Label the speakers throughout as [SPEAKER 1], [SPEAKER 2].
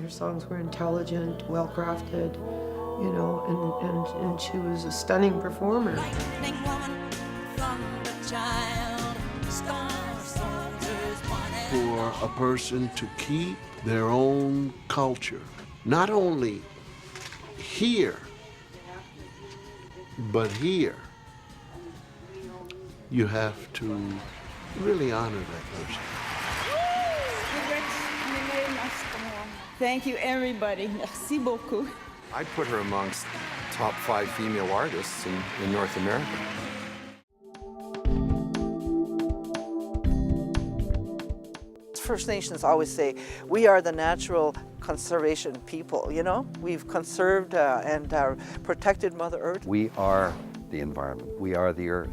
[SPEAKER 1] Songs were intelligent, well-crafted, you know, and she was a stunning performer.
[SPEAKER 2] For a person to keep their own culture, not only here, but here, you have to really honor that person.
[SPEAKER 3] Thank you, everybody. Merci beaucoup.
[SPEAKER 4] I'd put her amongst top 5 female artists in North America.
[SPEAKER 5] First Nations always say, we are the natural conservation people, you know? We've conserved and protected Mother Earth.
[SPEAKER 6] We are the environment. We are the earth.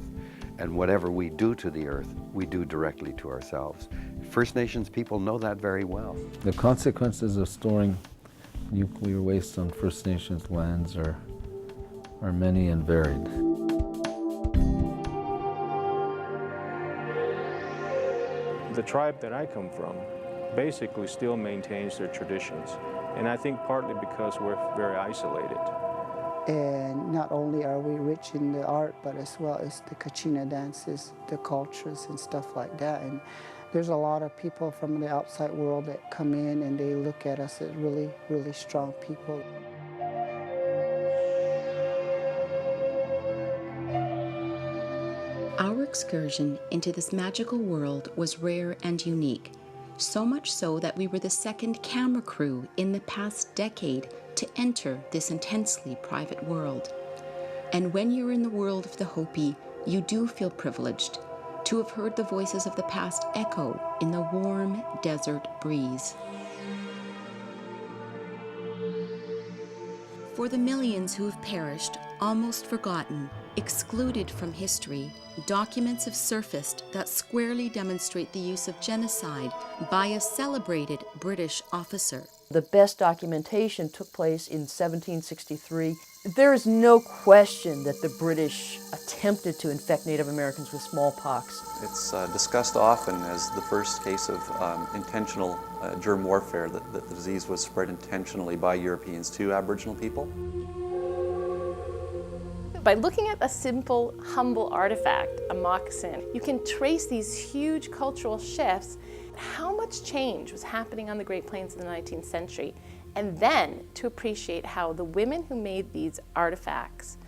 [SPEAKER 6] And whatever we do to the earth, we do directly to ourselves. First Nations people know that very well.
[SPEAKER 7] The consequences of storing nuclear waste on First Nations lands are many and varied.
[SPEAKER 8] The tribe that I come from basically still maintains their traditions, and I think partly because we're very isolated.
[SPEAKER 9] And not only are we rich in the art, but as well as the Kachina dances, the cultures and stuff like that. And there's a lot of people from the outside world that come in and they look at us as really, really strong people.
[SPEAKER 10] Our excursion into this magical world was rare and unique, so much so that we were the second camera crew in the past decade to enter this intensely private world. And when you're in the world of the Hopi, you do feel privileged to have heard the voices of the past echo in the warm desert breeze. For the millions who've perished, almost forgotten, excluded from history, documents have surfaced that squarely demonstrate the use of genocide by a celebrated British officer.
[SPEAKER 11] The best documentation took place in 1763. There is no question that the British attempted to infect Native Americans with smallpox.
[SPEAKER 12] It's discussed often as the first case of intentional germ warfare, that the disease was spread intentionally by Europeans to Aboriginal people.
[SPEAKER 13] By looking at a simple, humble artifact, a moccasin, you can trace these huge cultural shifts, how much change was happening on the Great Plains in the 19th century, and then to appreciate how the women who made these artifacts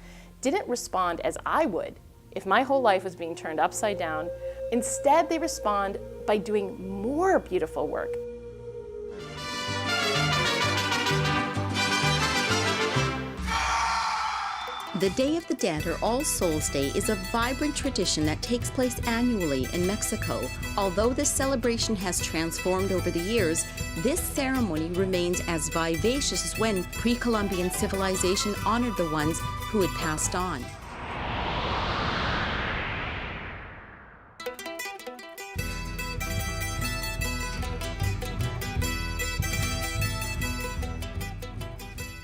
[SPEAKER 13] didn't respond as I would if my whole life was being turned upside down. Instead, they respond by doing more beautiful work.
[SPEAKER 10] The Day of the Dead, or All Souls Day, is a vibrant tradition that takes place annually in Mexico. Although this celebration has transformed over the years, this ceremony remains as vivacious as when pre-Columbian civilization honored the ones who had passed on.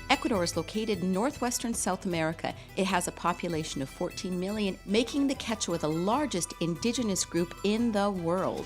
[SPEAKER 10] Ecuador is located in northwestern South America. It has a population of 14 million, making the Quechua the largest indigenous group in the world.